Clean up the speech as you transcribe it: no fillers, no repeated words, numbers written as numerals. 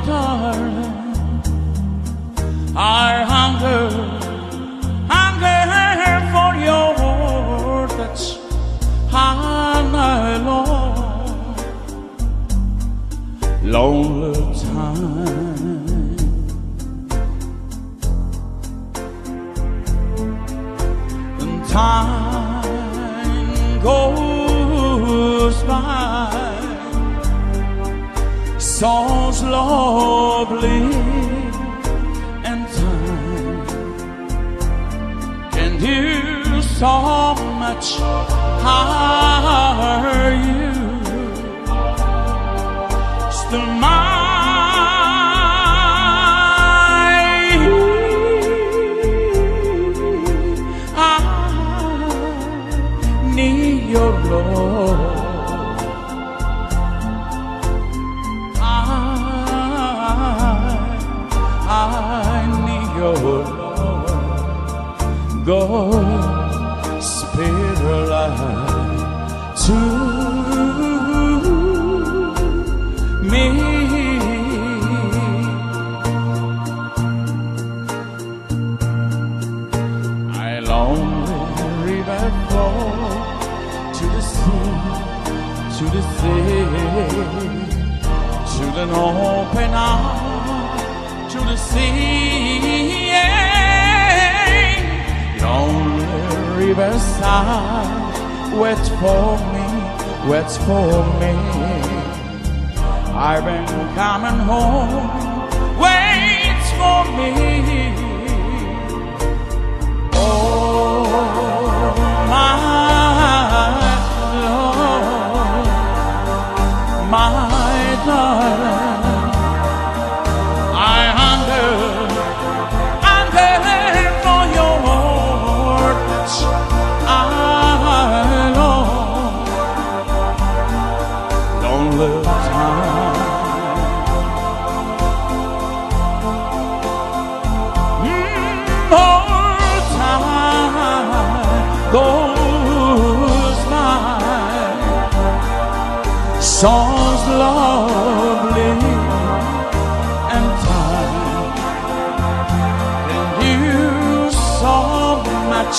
darling, I hunger for your touch all night long. Lonely time, and time goes by so slowly, and time can do so much. Are you still mine? I need your love. I need your love. Go spirit light to me. I lonely river flow to the sea, to the sea, to the open arms, to the sea. Lonely riverside, wait for me, wait for me. I've been coming home, wait for me. Oh, my Lord, my darling, I hunger for your touch. I long, lonely time. More time goes by, so lovely, and time can do so much.